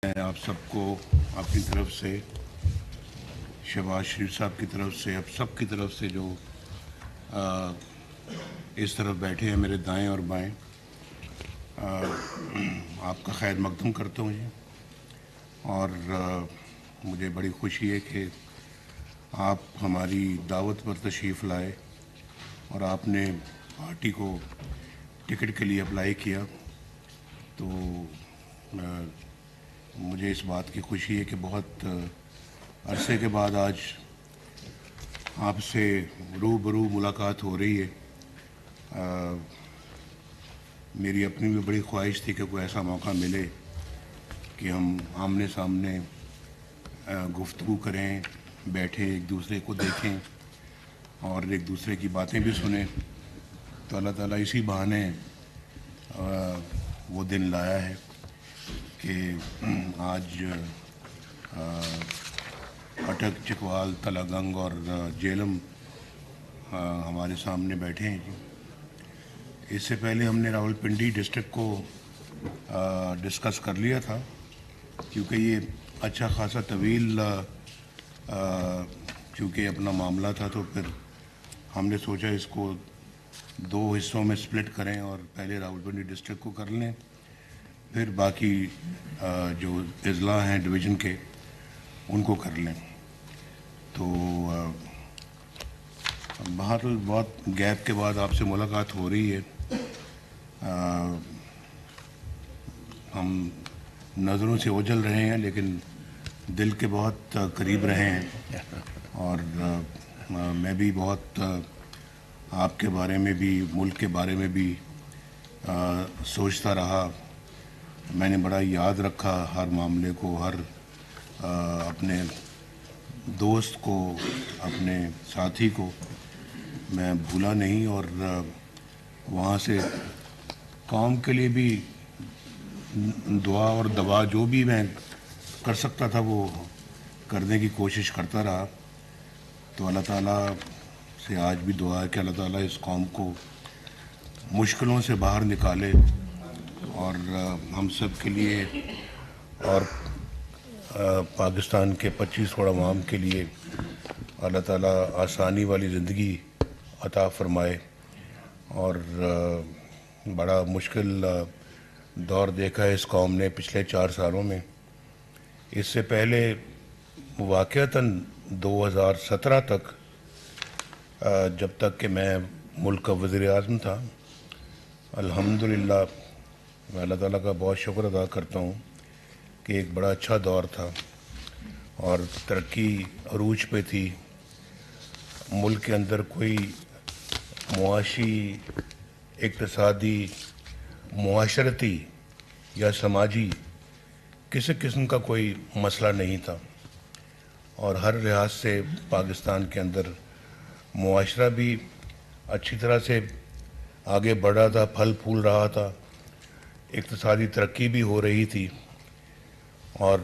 میں آپ سب کو اپنی طرف سے شہباز شریف صاحب کی طرف سے اب سب کی طرف سے جو اس طرف بیٹھے ہیں میرے دائیں اور بائیں آپ کا خیر مقدم کرتا ہوں جی. اور مجھے بڑی خوشی ہے کہ آپ ہماری دعوت پر تشریف لائے اور آپ نے پارٹی کو ٹکٹ کے لیے اپلائی کیا. تو مجھے اس بات کی خوشی ہے کہ بہت عرصے کے بعد آج آپ سے روبرو ملاقات ہو رہی ہے. میری اپنی بھی بڑی خواہش تھی کہ کوئی ایسا موقع ملے کہ ہم آمنے سامنے گفتگو کریں، بیٹھیں، ایک دوسرے کو دیکھیں اور ایک دوسرے کی باتیں بھی سنیں. تو اللہ تعالیٰ اسی بہانے وہ دن لایا ہے کہ آج اٹک، چکوال، تلہ گنگ اور جیلم ہمارے سامنے بیٹھے ہیں جی. اس سے پہلے ہم نے راول پنڈی ڈسٹرکٹ کو ڈسکس کر لیا تھا کیونکہ یہ اچھا خاصا طویل چونکہ اپنا معاملہ تھا. تو پھر ہم نے سوچا اس کو 2 حصوں میں سپلٹ کریں اور پہلے راول پنڈی ڈسٹرکٹ کو کر لیں، پھر باقی جو اضلاع ہیں ڈویژن کے ان کو کر لیں. تو بہرحال بہت گیپ کے بعد آپ سے ملاقات ہو رہی ہے. ہم نظروں سے اوجھل رہے ہیں لیکن دل کے بہت قریب رہے ہیں. اور میں بھی بہت آپ کے بارے میں بھی، ملک کے بارے میں بھی سوچتا رہا. میں نے بڑا یاد رکھا ہر معاملے کو، ہر اپنے دوست کو، اپنے ساتھی کو میں بھولا نہیں. اور وہاں سے قوم کے لیے بھی دعا اور دوا جو بھی میں کر سکتا تھا وہ کرنے کی کوشش کرتا رہا. تو اللہ تعالیٰ سے آج بھی دعا ہے کہ اللہ تعالیٰ اس قوم کو مشکلوں سے باہر نکالے اور ہم سب کے لیے اور پاکستان کے 25 کروڑ عوام کے لیے اللہ تعالیٰ آسانی والی زندگی عطا فرمائے. اور بڑا مشکل دور دیکھا ہے اس قوم نے پچھلے 4 سالوں میں. اس سے پہلے واقعتاً 2017 تک جب تک کہ میں ملک کا وزیر اعظم تھا، الحمدللہ میں اللہ تعالیٰ کا بہت شکر ادا کرتا ہوں کہ ایک بڑا اچھا دور تھا اور ترقی عروج پہ تھی. ملک کے اندر کوئی معاشی، اقتصادی، معاشرتی یا سماجی کسی قسم کا کوئی مسئلہ نہیں تھا. اور ہر لحاظ سے پاکستان کے اندر معاشرہ بھی اچھی طرح سے آگے بڑھ رہا تھا، پھل پھول رہا تھا، اقتصادی ترقی بھی ہو رہی تھی. اور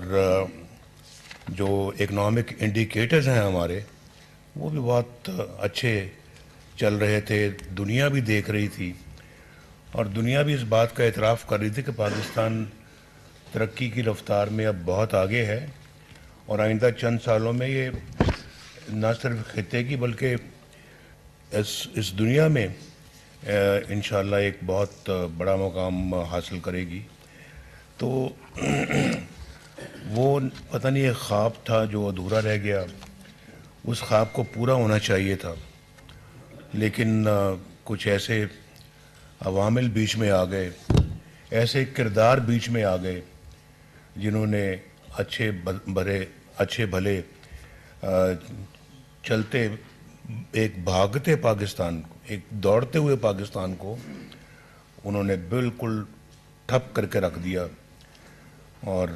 جو اکنامک انڈیکیٹرز ہیں ہمارے وہ بھی بہت اچھے چل رہے تھے. دنیا بھی دیکھ رہی تھی اور دنیا بھی اس بات کا اعتراف کر رہی تھی کہ پاکستان ترقی کی رفتار میں اب بہت آگے ہے اور آئندہ چند سالوں میں یہ نہ صرف خطے کی بلکہ اس دنیا میں انشاءاللہ ایک بہت بڑا مقام حاصل کرے گی. تو وہ پتہ نہیں ایک خواب تھا جو ادھورا رہ گیا. اس خواب کو پورا ہونا چاہیے تھا لیکن کچھ ایسے عوامل بیچ میں آ گئے، ایسے کردار بیچ میں آ گئے جنہوں نے اچھے بھلے چلتے ایک بھاگتے پاکستان کو، ایک دوڑتے ہوئے پاکستان کو انہوں نے بالکل ٹھپ کر کے رکھ دیا. اور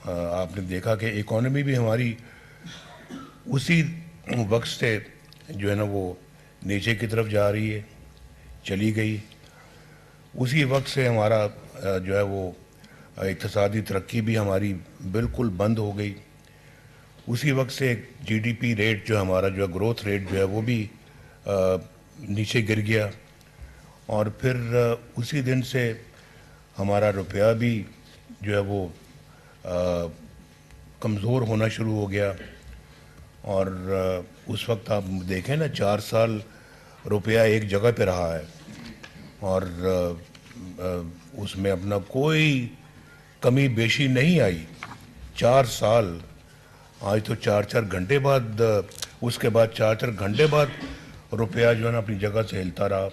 آپ نے دیکھا کہ اکانومی بھی ہماری اسی وقت سے جو ہے نا وہ نیچے کی طرف جا رہی ہے، چلی گئی. اسی وقت سے ہمارا جو ہے وہ اقتصادی ترقی بھی ہماری بالکل بند ہو گئی. اسی وقت سے جی ڈی پی ریٹ جو ہمارا جو ہے گروتھ ریٹ جو ہے وہ بھی نیچے گر گیا. اور پھر اسی دن سے ہمارا روپیہ بھی جو ہے وہ کمزور ہونا شروع ہو گیا. اور اس وقت آپ دیکھیں نا 4 سال روپیہ ایک جگہ پہ رہا ہے اور اس میں اپنا کوئی کمی بیشی نہیں آئی. 4 سال. آج تو 4 گھنٹے بعد اس کے بعد 4 گھنٹے بعد روپیہ جو ہے نا اپنی جگہ سے ہلتا رہا.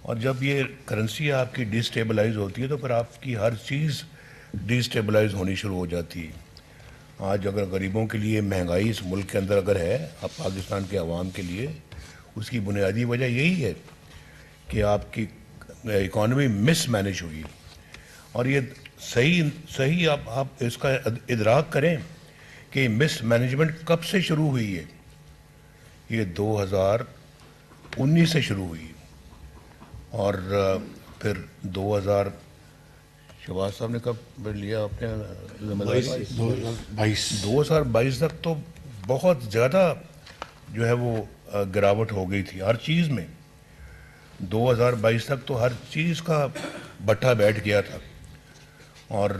اور جب یہ کرنسی آپ کی ڈی اسٹیبلائز ہوتی ہے تو پھر آپ کی ہر چیز ڈی اسٹیبلائز ہونی شروع ہو جاتی ہے. آج اگر غریبوں کے لیے مہنگائی اس ملک کے اندر اگر ہے اب پاکستان کے عوام کے لیے, اس کی بنیادی وجہ یہی ہے کہ آپ کی اکانومی مس مینج ہوئی. اور یہ صحیح آپ اس کا ادراک کریں کہ مس مینجمنٹ کب سے شروع ہوئی ہے. یہ 2019 سے شروع ہوئی اور پھر شہباز صاحب نے کب لیا آپ نے 2022 تک تو بہت زیادہ جو ہے وہ گراوٹ ہو گئی تھی ہر چیز میں. 2022 تک تو ہر چیز کا بٹھا بیٹھ گیا تھا اور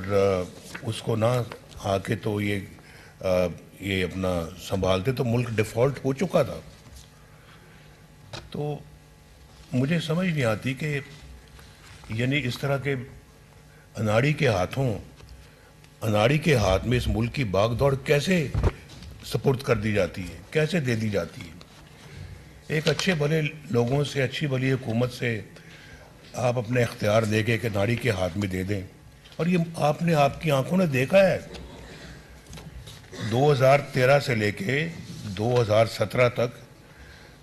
اس کو نہ آ کے تو یہ اپنا سنبھالتے تو ملک ڈیفالٹ ہو چکا تھا. تو مجھے سمجھ نہیں آتی کہ یعنی اس طرح کے اناڑی کے ہاتھ میں اس ملک کی باغ دوڑ کیسے سپرد کر دی جاتی ہے, کیسے دے دی جاتی ہے. ایک اچھے بھلے لوگوں سے, اچھی بھلی حکومت سے آپ اپنے اختیار دے کے ایک اناڑی کے ہاتھ میں دے دیں. اور یہ آپ کی آنکھوں نے دیکھا ہے 2013 سے لے کے 2017 تک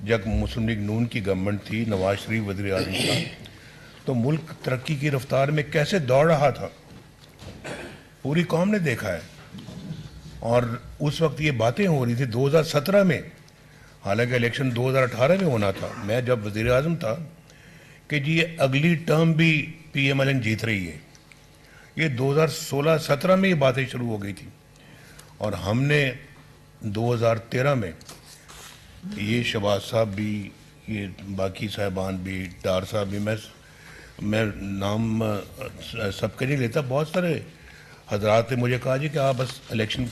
جب مسلم لیگ نون کی گورنمنٹ تھی, نواز شریف وزیر اعظم تھا, تو ملک ترقی کی رفتار میں کیسے دوڑ رہا تھا پوری قوم نے دیکھا ہے. اور اس وقت یہ باتیں ہو رہی تھی 2017 میں, حالانکہ الیکشن 2018 میں ہونا تھا. میں جب وزیر اعظم تھا کہ جی یہ اگلی ٹرم بھی پی ایم ایل این جیت رہی ہے. یہ 2016-17 میں یہ باتیں شروع ہو گئی تھی اور ہم نے 2013 میں یہ شہباز صاحب بھی, یہ باقی صاحبان بھی, ڈار صاحب بھی, میں نام سب کے نہیں لیتا, بہت سارے حضرات نے مجھے کہا جی کہ آپ بس الیکشن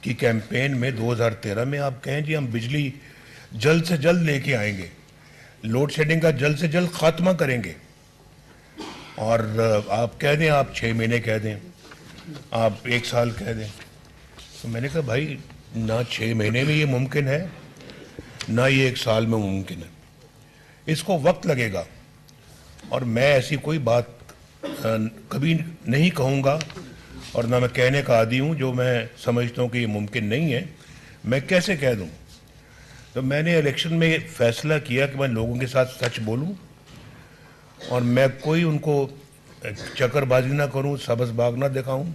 کی کیمپین میں 2013 میں آپ کہیں جی ہم بجلی جلد سے جلد لے کے آئیں گے, لوڈ شیڈنگ کا جلد سے جلد خاتمہ کریں گے. اور آپ کہہ دیں, آپ 6 مہینے کہہ دیں, آپ 1 سال کہہ دیں. تو میں نے کہا بھائی نہ 6 مہینے میں یہ ممکن ہے نہ یہ 1 سال میں ممکن ہے, اس کو وقت لگے گا. اور میں ایسی کوئی بات کبھی نہیں کہوں گا اور نہ میں کہنے کا عادی ہوں جو میں سمجھتا ہوں کہ یہ ممکن نہیں ہے. میں کیسے کہہ دوں؟ تو میں نے الیکشن میں فیصلہ کیا کہ میں لوگوں کے ساتھ سچ بولوں اور میں کوئی ان کو چکر بازی نہ کروں, سبز باغ نہ دکھاؤں,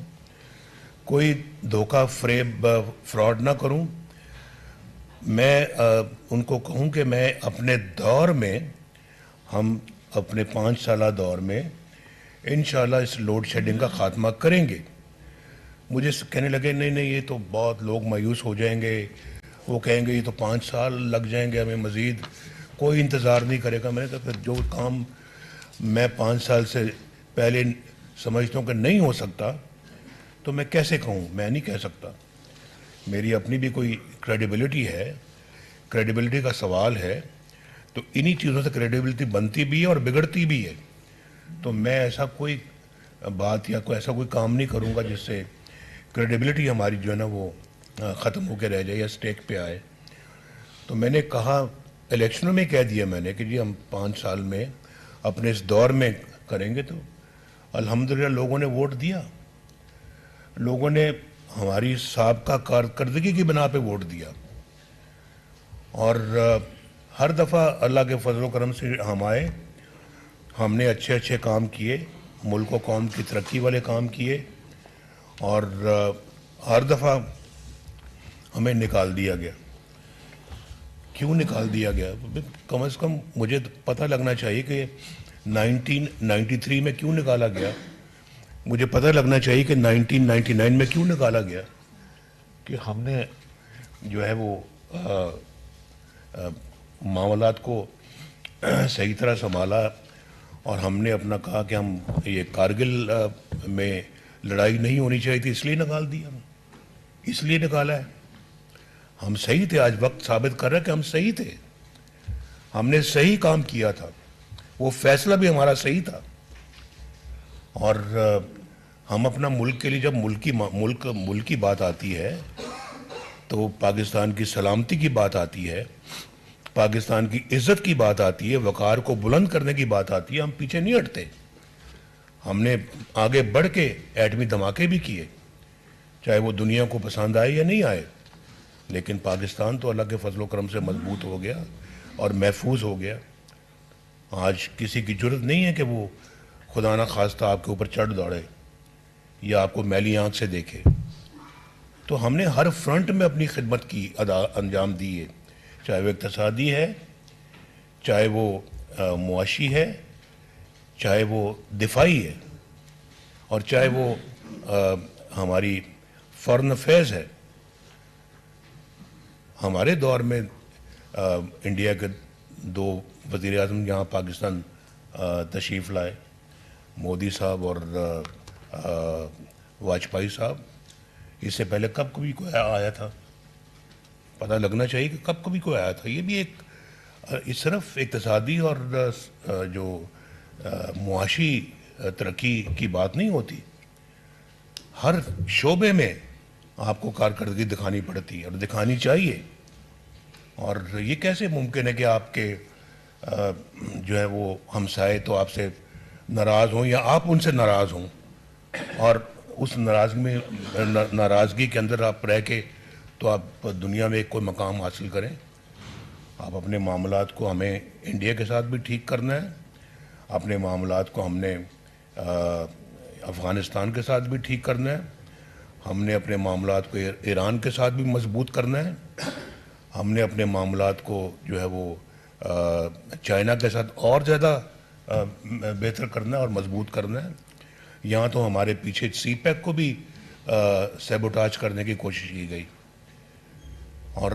کوئی دھوکہ فریب فراڈ نہ کروں. میں ان کو کہوں کہ میں اپنے دور میں, ہم اپنے 5 سالہ دور میں انشاءاللہ اس لوڈ شیڈنگ کا خاتمہ کریں گے. مجھے کہنے لگے نہیں یہ تو بہت لوگ مایوس ہو جائیں گے, وہ کہیں گے یہ تو 5 سال لگ جائیں گے, ہمیں مزید کوئی انتظار نہیں کرے گا. میں نے کہا پھر جو کام میں 5 سال سے پہلے سمجھتا ہوں کہ نہیں ہو سکتا تو میں کیسے کہوں؟ میں نہیں کہہ سکتا. میری اپنی بھی کوئی کریڈیبلٹی ہے, کریڈیبلٹی کا سوال ہے, تو انہی چیزوں سے کریڈیبلٹی بنتی بھی ہے اور بگڑتی بھی ہے. تو میں ایسا کوئی بات یا ایسا کوئی کام نہیں کروں گا جس سے کریڈیبلٹی ہماری جو ہے نا وہ ختم ہو کے رہ جائے یا اسٹیک پہ آئے. تو میں نے کہا الیکشنوں میں کہہ دیا میں نے کہ جی ہم 5 سال میں اپنے اس دور میں کریں گے. تو الحمدللہ لوگوں نے ووٹ دیا, لوگوں نے ہماری سابقہ کارکردگی کی بنا پہ ووٹ دیا. اور ہر دفعہ اللہ کے فضل و کرم سے ہم آئے, ہم نے اچھے کام کیے, ملک و قوم کی ترقی والے کام کیے, اور ہر دفعہ ہمیں نکال دیا گیا. کیوں نکال دیا گیا؟ کم از کم مجھے پتہ لگنا چاہیے کہ 1993 میں کیوں نکالا گیا, مجھے پتہ لگنا چاہیے کہ 1999 میں کیوں نکالا گیا. کہ ہم نے جو ہے وہ معاملات کو صحیح طرح سنبھالا اور ہم نے اپنا کہا کہ ہم یہ کارگل میں لڑائی نہیں ہونی چاہیے تھی اس لیے نکال دیا، اس لیے نکالا ہے. ہم صحیح تھے، آج وقت ثابت کر رہا ہے کہ ہم صحیح تھے، ہم نے صحیح کام کیا تھا، وہ فیصلہ بھی ہمارا صحیح تھا. اور ہم اپنا ملک کے لیے جب ملک کی بات آتی ہے تو پاکستان کی سلامتی کی بات آتی ہے، پاکستان کی عزت کی بات آتی ہے، وقار کو بلند کرنے کی بات آتی ہے، ہم پیچھے نہیں ہٹتے. ہم نے آگے بڑھ کے ایٹمی دھماکے بھی کیے، چاہے وہ دنیا کو پسند آئے یا نہیں آئے، لیکن پاکستان تو اللہ کے فضل و کرم سے مضبوط ہو گیا اور محفوظ ہو گیا. آج کسی کی جرت نہیں ہے کہ وہ خدا نہ خواستہ آپ کے اوپر چڑھ دوڑے یا آپ کو میلی آنکھ سے دیکھے. تو ہم نے ہر فرنٹ میں اپنی خدمت کی انجام دی ہے، چاہے وہ اقتصادی ہے، چاہے وہ معاشی ہے، چاہے وہ دفاعی ہے، اور چاہے وہ ہماری فارن افیئرز ہے. ہمارے دور میں انڈیا کے 2 وزیر اعظم یہاں پاکستان تشریف لائے، مودی صاحب اور واجپئی صاحب. اس سے پہلے کب کبھی کوئی آیا تھا؟ پتہ لگنا چاہیے کہ کب کبھی کوئی آیا تھا. یہ بھی ایک صرف اقتصادی اور جو معاشی ترقی کی بات نہیں ہوتی، ہر شعبے میں آپ کو کارکردگی دکھانی پڑتی ہے اور دکھانی چاہیے. اور یہ کیسے ممکن ہے کہ آپ کے جو ہے وہ ہمسائے تو آپ سے ناراض ہوں یا آپ ان سے ناراض ہوں، اور اس ناراضگی کے اندر آپ رہ کے تو آپ دنیا میں کوئی مقام حاصل کریں. آپ اپنے معاملات کو ہمیں انڈیا کے ساتھ بھی ٹھیک کرنا ہے، اپنے معاملات کو ہم نے افغانستان کے ساتھ بھی ٹھیک کرنا ہے، ہم نے اپنے معاملات کو ایران کے ساتھ بھی مضبوط کرنا ہے، ہم نے اپنے معاملات کو جو ہے وہ چائنا کے ساتھ اور زیادہ بہتر کرنا ہے اور مضبوط کرنا ہے. یہاں تو ہمارے پیچھے سی پیک کو بھی سیبوٹاج کرنے کی کوشش کی گئی، اور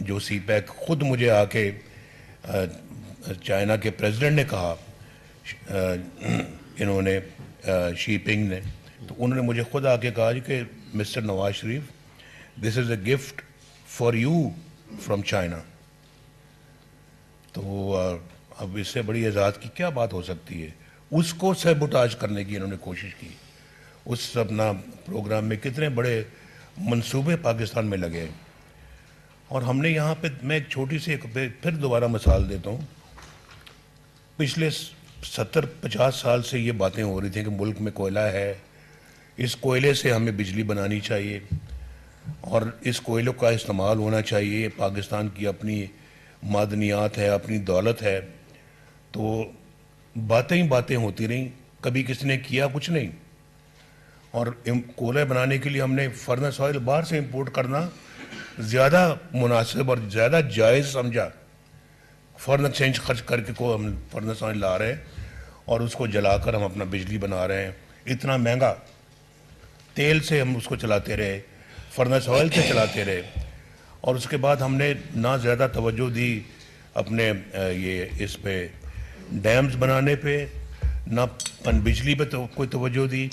جو سی پیک خود مجھے آ کے چائنا کے پریزیڈنٹ نے کہا، انہوں نے شی پنگ نے، تو انہوں نے مجھے خود آ کے کہا کہ mister Nawaz Sharif, this is a gift for you from China. تو اب اس سے بڑی اعزاز کی کیا بات ہو سکتی ہے؟ اس کو سیبوٹاج کرنے کی انہوں نے کوشش کی. اس اپنا پروگرام میں کتنے بڑے منصوبے پاکستان میں لگے. اور ہم نے یہاں پہ، میں ایک چھوٹی سی پھر دوبارہ مثال دیتا ہوں. پچھلے 70-50 سال سے یہ باتیں ہو رہی تھیں کہ ملک میں کوئلہ ہے، اس کوئلے سے ہمیں بجلی بنانی چاہیے اور اس کوئلے کا استعمال ہونا چاہیے، پاکستان کی اپنی معدنیات ہے، اپنی دولت ہے. تو باتیں ہی باتیں ہوتی رہیں، کبھی کسی نے کیا کچھ نہیں. اور کوئلہ بنانے کے لیے ہم نے فرنس آئل باہر سے امپورٹ کرنا زیادہ مناسب اور زیادہ جائز سمجھا. فارن ایکسچینج خرچ کر کے کو ہم فرنس آئل لا رہے ہیں اور اس کو جلا کر ہم اپنا بجلی بنا رہے ہیں. اتنا مہنگا تیل سے ہم اس کو چلاتے رہے، فرنس آئل سے چلاتے رہے، اور اس کے بعد ہم نے نہ زیادہ توجہ دی اپنے یہ اس پہ ڈیمز بنانے پہ، نہ پن بجلی پہ کوئی توجہ دی،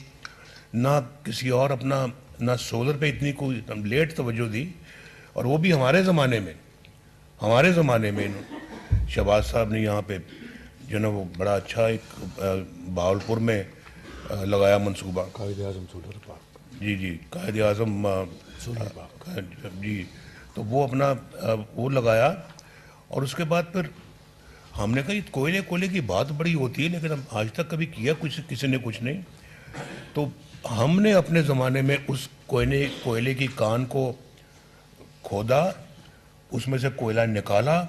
نہ کسی اور اپنا، نہ سولر پہ اتنی کوئی لیٹ توجہ دی. اور وہ بھی ہمارے زمانے میں شہباز صاحب نے یہاں پہ جو نا وہ بڑا اچھا ایک بہاولپور میں لگایا منصوبہ، قائد اعظم سولر پارک. جی قائد اعظم سولر پارک. جی. تو وہ اپنا وہ لگایا، اور اس کے بعد پھر ہم نے کہا یہ کوئلے کی بات بڑی ہوتی ہے لیکن ہم آج تک کبھی کیا کسی نے کچھ نہیں. تو ہم نے اپنے زمانے میں اس کوئلے کی کان کو کھودا، اس میں سے کوئلہ نکالا،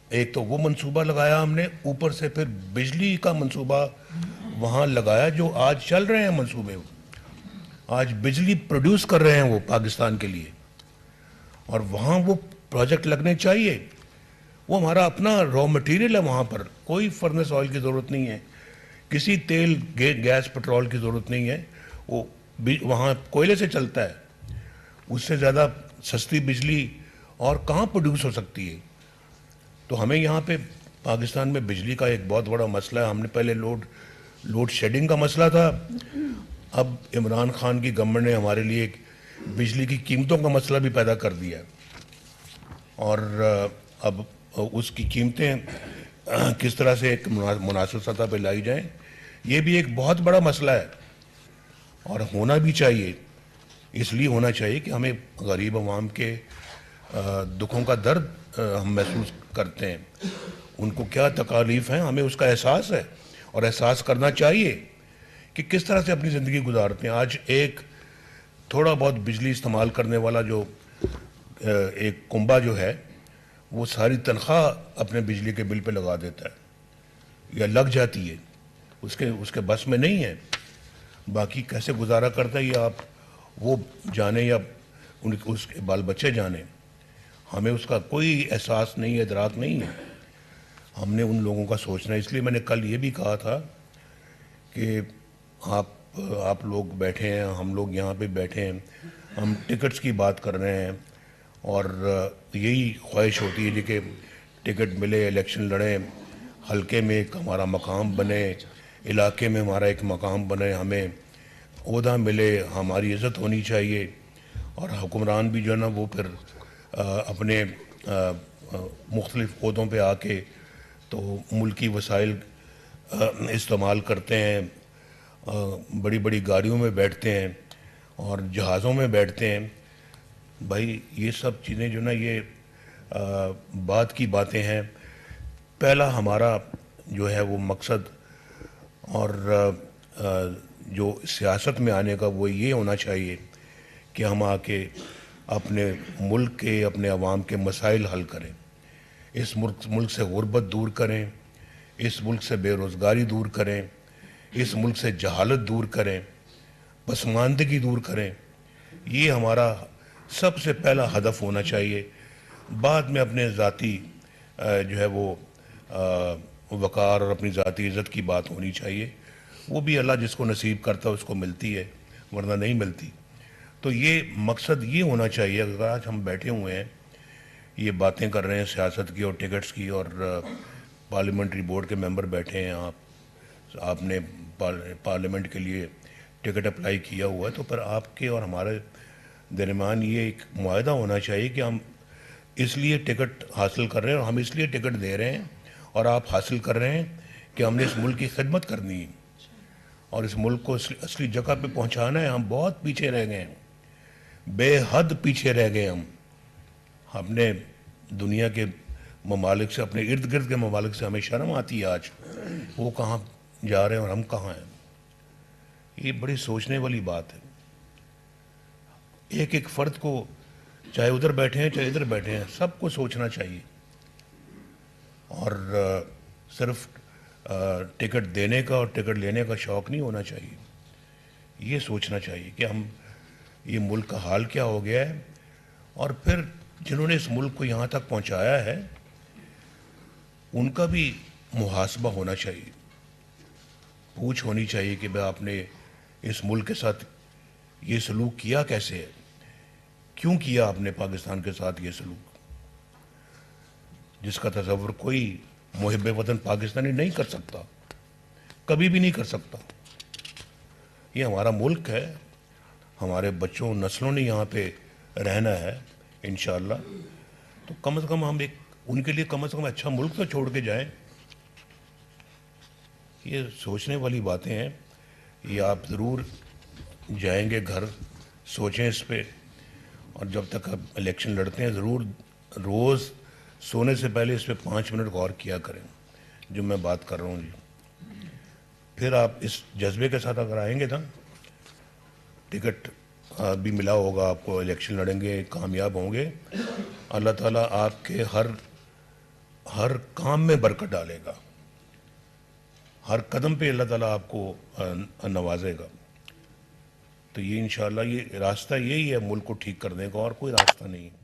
ایک تو وہ منصوبہ لگایا ہم نے، اوپر سے پھر بجلی کا منصوبہ وہاں لگایا جو آج چل رہے ہیں منصوبے، آج بجلی پروڈیوس کر رہے ہیں وہ پاکستان کے لیے. اور وہاں وہ پروجیکٹ لگنے چاہیے، وہ ہمارا اپنا را مٹیریل ہے، وہاں پر کوئی فرنس آئل کی ضرورت نہیں ہے، کسی تیل گیس پٹرول کی ضرورت نہیں ہے، وہ وہاں کوئلے سے چلتا ہے. اس سے زیادہ سستی بجلی اور کہاں پروڈیوس ہو سکتی ہے؟ تو ہمیں یہاں پہ پاکستان میں بجلی کا ایک بہت بڑا مسئلہ ہے. ہم نے پہلے لوڈ شیڈنگ کا مسئلہ تھا، اب عمران خان کی گورنمنٹ نے ہمارے لیے ایک بجلی کی قیمتوں کا مسئلہ بھی پیدا کر دیا ہے، اور اب اس کی قیمتیں کس طرح سے ایک مناسب سطح پہ لائی جائیں، یہ بھی ایک بہت بڑا مسئلہ ہے، اور ہونا بھی چاہیے۔ اس لیے ہونا چاہیے کہ ہمیں غریب عوام کے دکھوں کا درد ہم محسوس کرتے ہیں، ان کو کیا تکالیف ہیں، ہمیں اس کا احساس ہے، اور احساس کرنا چاہیے کہ کس طرح سے اپنی زندگی گزارتے ہیں۔ آج ایک تھوڑا بہت بجلی استعمال کرنے والا جو ایک کنبہ جو ہے، وہ ساری تنخواہ اپنے بجلی کے بل پہ لگا دیتا ہے یا لگ جاتی ہے، اس کے بس میں نہیں ہے۔ باقی کیسے گزارا کرتا ہے یہ آپ وہ جانیں یا اس کے بال بچے جانیں، ہمیں اس کا کوئی احساس نہیں ہے، ادراک نہیں ہے۔ ہم نے ان لوگوں کا سوچنا ہے۔ اس لیے میں نے کل یہ بھی کہا تھا کہ آپ لوگ بیٹھے ہیں، ہم لوگ یہاں پہ بیٹھے ہیں، ہم ٹکٹس کی بات کر رہے ہیں، اور یہی خواہش ہوتی ہے کہ ٹکٹ ملے، الیکشن لڑیں، حلقے میں ایک ہمارا مقام بنے، علاقے میں ہمارا ایک مقام بنے، ہمیں عہدہ ملے، ہماری عزت ہونی چاہیے، اور حکمران بھی جو ہے نا وہ پھر اپنے مختلف عہدوں پہ آ کے تو ملکی وسائل استعمال کرتے ہیں، بڑی بڑی گاڑیوں میں بیٹھتے ہیں اور جہازوں میں بیٹھتے ہیں۔ بھائی یہ سب چیزیں جو نا یہ بات کی باتیں ہیں۔ پہلا ہمارا جو ہے وہ مقصد اور جو سیاست میں آنے کا وہ یہ ہونا چاہیے کہ ہم آ کے اپنے ملک کے، اپنے عوام کے مسائل حل کریں، اس ملک سے غربت دور کریں، اس ملک سے بے روزگاری دور کریں، اس ملک سے جہالت دور کریں، پسماندگی دور کریں۔ یہ ہمارا سب سے پہلا ہدف ہونا چاہیے۔ بعد میں اپنے ذاتی جو ہے وہ وقار اور اپنی ذاتی عزت کی بات ہونی چاہیے، وہ بھی اللہ جس کو نصیب کرتا ہے اس کو ملتی ہے، ورنہ نہیں ملتی۔ تو یہ مقصد یہ ہونا چاہیے۔ اگر آج ہم بیٹھے ہوئے ہیں، یہ باتیں کر رہے ہیں سیاست کی اور ٹکٹس کی، اور پارلیمنٹری بورڈ کے ممبر بیٹھے ہیں، آپ نے پارلیمنٹ کے لیے ٹکٹ اپلائی کیا ہوا ہے، تو پھر آپ کے اور ہمارے درمیان یہ ایک معاہدہ ہونا چاہیے کہ ہم اس لیے ٹکٹ حاصل کر رہے ہیں، اور ہم اس لیے ٹکٹ دے رہے ہیں اور آپ حاصل کر رہے ہیں کہ ہم نے اس ملک کی خدمت کرنی ہے اور اس ملک کو اصلی جگہ پہ پہنچانا ہے۔ ہم بہت پیچھے رہ گئے ہیں، بے حد پیچھے رہ گئے ہم اپنے دنیا کے ممالک سے، اپنے ارد گرد کے ممالک سے۔ ہمیں شرم آتی ہے آج، وہ کہاں جا رہے ہیں اور ہم کہاں ہیں۔ یہ بڑی سوچنے والی بات ہے۔ ایک ایک فرد کو، چاہے ادھر بیٹھے ہیں چاہے ادھر بیٹھے ہیں، سب کو سوچنا چاہیے، اور صرف ٹکٹ دینے کا اور ٹکٹ لینے کا شوق نہیں ہونا چاہیے۔ یہ سوچنا چاہیے کہ ہم یہ ملک کا حال کیا ہو گیا ہے، اور پھر جنہوں نے اس ملک کو یہاں تک پہنچایا ہے ان کا بھی محاسبہ ہونا چاہیے، پوچھ ہونی چاہیے کہ بھئی آپ نے اس ملک کے ساتھ یہ سلوک کیا کیسے ہے، کیوں کیا آپ نے پاکستان کے ساتھ یہ سلوک، جس کا تصور کوئی محب وطن پاکستانی نہیں کر سکتا، کبھی بھی نہیں کر سکتا۔ یہ ہمارا ملک ہے، ہمارے بچوں نسلوں نے یہاں پہ رہنا ہے انشاءاللہ، تو کم از کم ہم ان کے لیے کم از کم اچھا ملک تو چھوڑ کے جائیں۔ یہ سوچنے والی باتیں ہیں۔ یہ آپ ضرور جائیں گے گھر، سوچیں اس پہ، اور جب تک آپ الیکشن لڑتے ہیں ضرور روز سونے سے پہلے اس پہ 5 منٹ غور کیا کریں جو میں بات کر رہا ہوں جی۔ پھر آپ اس جذبے کے ساتھ اگر آئیں گے نا، ٹکٹ بھی ملا ہوگا آپ کو، الیکشن لڑیں گے، کامیاب ہوں گے، اللہ تعالیٰ آپ کے ہر کام میں برکت ڈالے گا، ہر قدم پہ اللہ تعالیٰ آپ کو نوازے گا۔ تو یہ انشاءاللہ یہ راستہ یہی ہے ملک کو ٹھیک کرنے کا، اور کوئی راستہ نہیں ہے۔